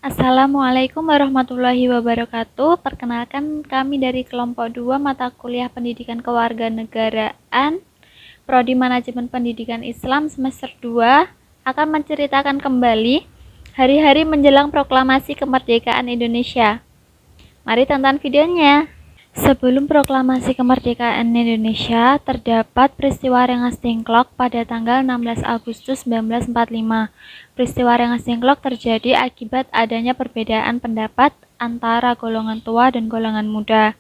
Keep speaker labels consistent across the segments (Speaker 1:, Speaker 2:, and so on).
Speaker 1: Assalamualaikum warahmatullahi wabarakatuh. Perkenalkan kami dari kelompok 2 mata kuliah Pendidikan Kewarganegaraan Prodi Manajemen Pendidikan Islam semester 2 akan menceritakan kembali hari-hari menjelang proklamasi kemerdekaan Indonesia. Mari tonton videonya. Sebelum proklamasi kemerdekaan Indonesia, terdapat peristiwa Rengas Dengklok pada tanggal 16 Agustus 1945. Peristiwa Rengas Dengklok terjadi akibat adanya perbedaan pendapat antara golongan tua dan golongan muda.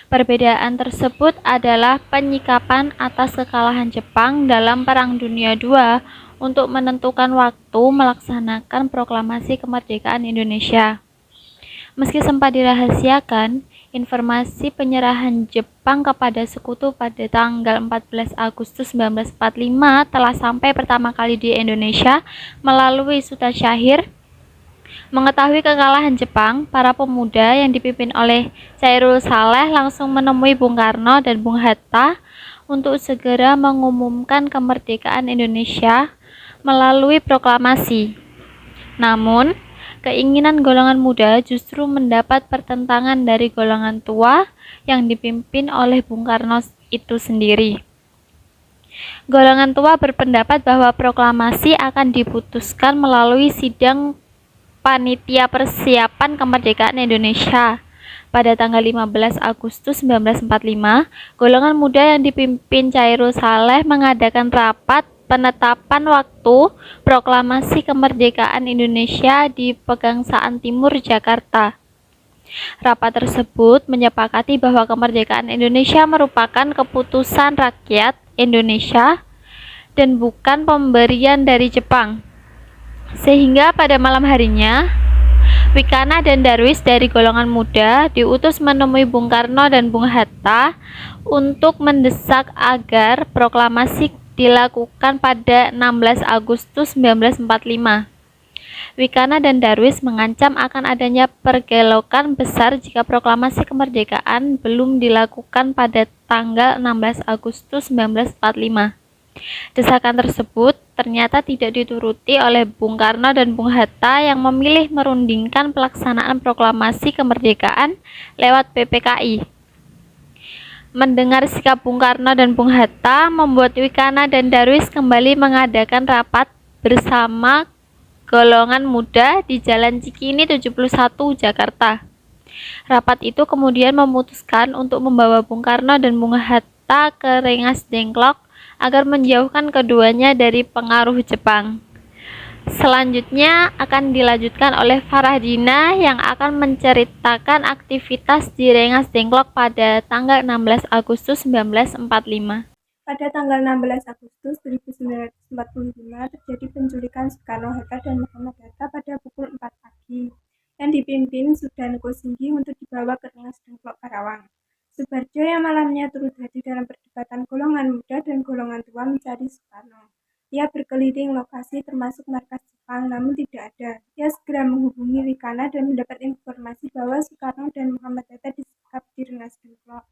Speaker 1: Perbedaan tersebut adalah penyikapan atas kekalahan Jepang dalam Perang Dunia II untuk menentukan waktu melaksanakan proklamasi kemerdekaan Indonesia. Meski sempat dirahasiakan, informasi penyerahan Jepang kepada sekutu pada tanggal 14 Agustus 1945 telah sampai pertama kali di Indonesia melalui Suta Syahir. Mengetahui kekalahan Jepang, para pemuda yang dipimpin oleh Chairul Saleh langsung menemui Bung Karno dan Bung Hatta untuk segera mengumumkan kemerdekaan Indonesia melalui proklamasi. Namun, keinginan golongan muda justru mendapat pertentangan dari golongan tua yang dipimpin oleh Bung Karno itu sendiri. Golongan tua berpendapat bahwa proklamasi akan diputuskan melalui sidang Panitia Persiapan Kemerdekaan Indonesia. Pada tanggal 15 Agustus 1945, golongan muda yang dipimpin Chairul Saleh mengadakan rapat penetapan waktu proklamasi kemerdekaan Indonesia di Pegangsaan Timur, Jakarta. Rapat tersebut menyepakati bahwa kemerdekaan Indonesia merupakan keputusan rakyat Indonesia dan bukan pemberian dari Jepang. Sehingga pada malam harinya, Wikana dan Darwis dari golongan muda diutus menemui Bung Karno dan Bung Hatta untuk mendesak agar proklamasi dilakukan pada 16 Agustus 1945. Wikana dan Darwis mengancam akan adanya pergelokan besar jika proklamasi kemerdekaan belum dilakukan pada tanggal 16 Agustus 1945. Desakan tersebut ternyata tidak dituruti oleh Bung Karno dan Bung Hatta yang memilih merundingkan pelaksanaan proklamasi kemerdekaan lewat PPKI. Mendengar sikap Bung Karno dan Bung Hatta membuat Wikana dan Darwis kembali mengadakan rapat bersama golongan muda di Jalan Cikini 71, Jakarta. Rapat itu kemudian memutuskan untuk membawa Bung Karno dan Bung Hatta ke Rengas Dengklok agar menjauhkan keduanya dari pengaruh Jepang. Selanjutnya akan dilanjutkan oleh Farahdina yang akan menceritakan aktivitas di Rengas Dengklok pada tanggal 16 Agustus 1945.
Speaker 2: Pada tanggal 16 Agustus 1945 terjadi penculikan Soekarno-Hatta dan Muhammad Hatta pada pukul 4 pagi yang dipimpin Sudan Kosinggi untuk dibawa ke Rengas Dengklok, Karawang. Subarjo yang malamnya turut hadir dalam perdebatan golongan muda dan golongan tua mencari Soekarno. Ia berkeliling lokasi termasuk markas Jepang, namun tidak ada. Ia segera menghubungi Wikana dan mendapat informasi bahwa Soekarno dan Muhammad Hatta disekap di Rengas Dengklok.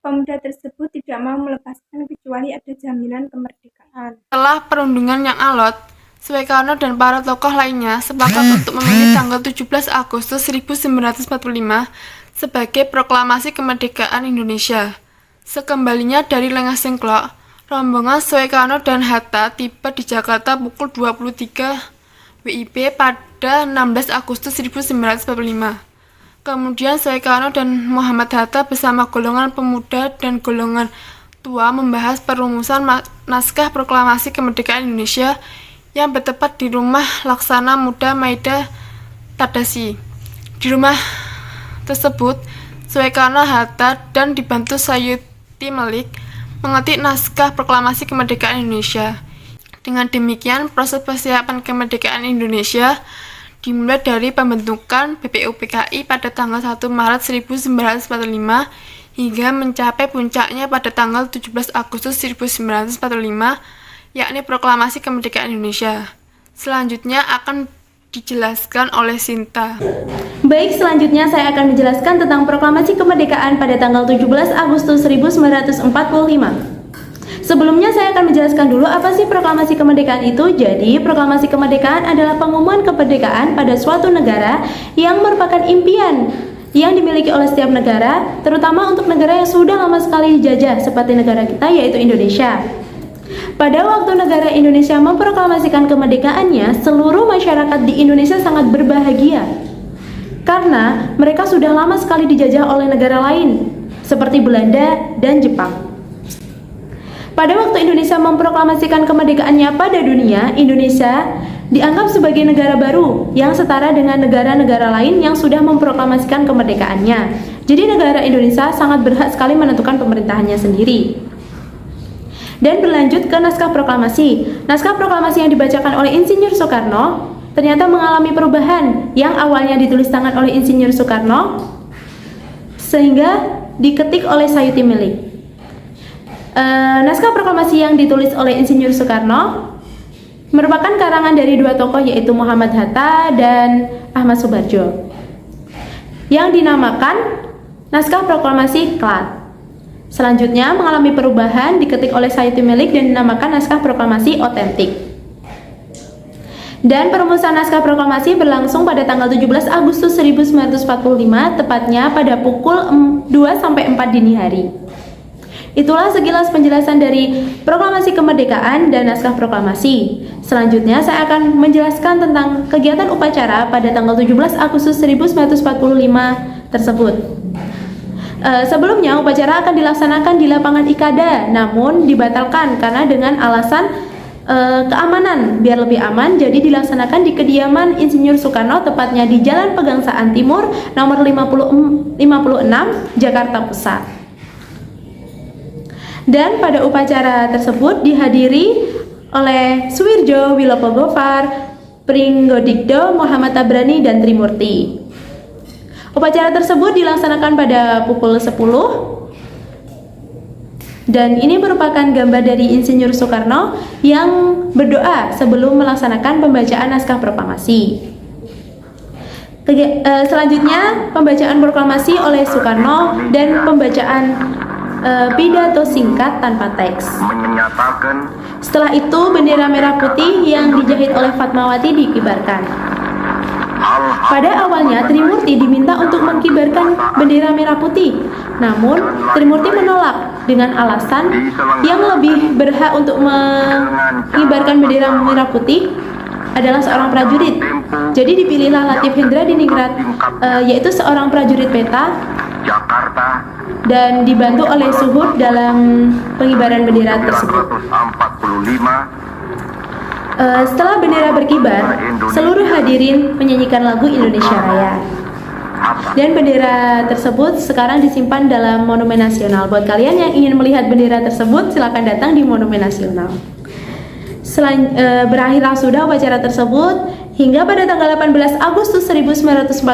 Speaker 2: Pemuda tersebut tidak mau melepaskan kecuali ada jaminan kemerdekaan.
Speaker 3: Setelah perundingan yang alot, Soekarno dan para tokoh lainnya sepakat untuk memilih tanggal 17 Agustus 1945 sebagai proklamasi kemerdekaan Indonesia. Sekembalinya dari Rengas Dengklok, rombongan Soekarno dan Hatta tiba di Jakarta pukul 23 WIB pada 16 Agustus 1945. Kemudian Soekarno dan Muhammad Hatta bersama golongan pemuda dan golongan tua membahas perumusan naskah proklamasi kemerdekaan Indonesia yang bertempat di rumah Laksana Muda Maida Tadashi. Di rumah tersebut, Soekarno, Hatta, dan dibantu Sayuti Melik mengetik naskah proklamasi kemerdekaan Indonesia. Dengan demikian, proses persiapan kemerdekaan Indonesia dimulai dari pembentukan BPUPKI pada tanggal 1 Maret 1945 hingga mencapai puncaknya pada tanggal 17 Agustus 1945, yakni proklamasi kemerdekaan Indonesia. Selanjutnya akan dijelaskan oleh Sinta.
Speaker 4: Baik, selanjutnya saya akan menjelaskan tentang proklamasi kemerdekaan pada tanggal 17 Agustus 1945. Sebelumnya saya akan menjelaskan dulu apa sih proklamasi kemerdekaan itu. Jadi, proklamasi kemerdekaan adalah pengumuman kemerdekaan pada suatu negara yang merupakan impian yang dimiliki oleh setiap negara, terutama untuk negara yang sudah lama sekali dijajah seperti negara kita, yaitu Indonesia. Pada waktu negara Indonesia memproklamasikan kemerdekaannya, seluruh masyarakat di Indonesia sangat berbahagia karena mereka sudah lama sekali dijajah oleh negara lain seperti Belanda dan Jepang. Pada waktu Indonesia memproklamasikan kemerdekaannya pada dunia, Indonesia dianggap sebagai negara baru yang setara dengan negara-negara lain yang sudah memproklamasikan kemerdekaannya. Jadi negara Indonesia sangat berhak sekali menentukan pemerintahannya sendiri. Dan berlanjut ke naskah proklamasi. Naskah proklamasi yang dibacakan oleh Insinyur Soekarno ternyata mengalami perubahan yang awalnya ditulis tangan oleh Insinyur Soekarno sehingga diketik oleh Sayuti Milik. Naskah proklamasi yang ditulis oleh Insinyur Soekarno merupakan karangan dari dua tokoh, yaitu Muhammad Hatta dan Ahmad Subarjo, yang dinamakan naskah proklamasi Klat. Selanjutnya mengalami perubahan, diketik oleh Sayuti Milik dan dinamakan naskah proklamasi Otentik. Dan perumusan naskah proklamasi berlangsung pada tanggal 17 Agustus 1945, tepatnya pada pukul 2-4 dini hari. Itulah sekilas penjelasan dari proklamasi kemerdekaan dan naskah proklamasi. Selanjutnya saya akan menjelaskan tentang kegiatan upacara pada tanggal 17 Agustus 1945 tersebut. Sebelumnya upacara akan dilaksanakan di lapangan Ikada, namun dibatalkan karena dengan alasan keamanan. Biar lebih aman, jadi dilaksanakan di kediaman Insinyur Soekarno, tepatnya di Jalan Pegangsaan Timur nomor 56 Jakarta Pusat. Dan pada upacara tersebut dihadiri oleh Suwirjo Wilopo Gofar, Pringgodikdo Muhammad Tabrani, dan Trimurti. Upacara tersebut dilaksanakan pada pukul 10, dan ini merupakan gambar dari Insinyur Soekarno yang berdoa sebelum melaksanakan pembacaan naskah proklamasi. Selanjutnya pembacaan proklamasi oleh Soekarno dan pembacaan pidato singkat tanpa teks. Setelah itu bendera merah putih yang dijahit oleh Fatmawati dikibarkan. Pada awalnya Trimurti diminta untuk mengibarkan bendera merah putih, namun Trimurti menolak dengan alasan yang lebih berhak untuk mengibarkan bendera merah putih adalah seorang prajurit. Jadi dipilihlah Latif Hendra Diningrat, yaitu seorang prajurit peta, dan dibantu oleh Suhud dalam pengibaran bendera tersebut. Setelah bendera berkibar, seluruh hadirin menyanyikan lagu Indonesia Raya. Dan bendera tersebut sekarang disimpan dalam Monumen Nasional. Buat kalian yang ingin melihat bendera tersebut, silakan datang di Monumen Nasional. Berakhirlah sudah upacara tersebut hingga pada tanggal 18 Agustus 1945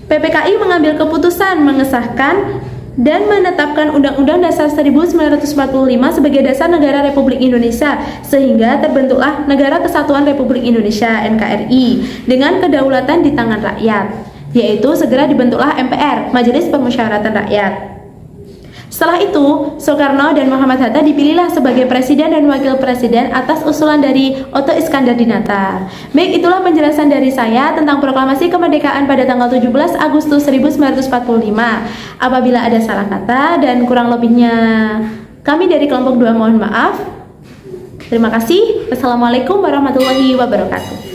Speaker 4: PPKI mengambil keputusan mengesahkan dan menetapkan Undang-Undang Dasar 1945 sebagai dasar negara Republik Indonesia, sehingga terbentuklah Negara Kesatuan Republik Indonesia (NKRI) dengan kedaulatan di tangan rakyat, yaitu segera dibentuklah MPR, Majelis Permusyawaratan Rakyat. Setelah itu, Soekarno dan Muhammad Hatta dipilihlah sebagai presiden dan wakil presiden atas usulan dari Otto Iskandar Dinata. Baik, itulah penjelasan dari saya tentang proklamasi kemerdekaan pada tanggal 17 Agustus 1945. Apabila ada salah kata dan kurang lebihnya, kami dari kelompok 2 mohon maaf. Terima kasih. Wassalamualaikum warahmatullahi wabarakatuh.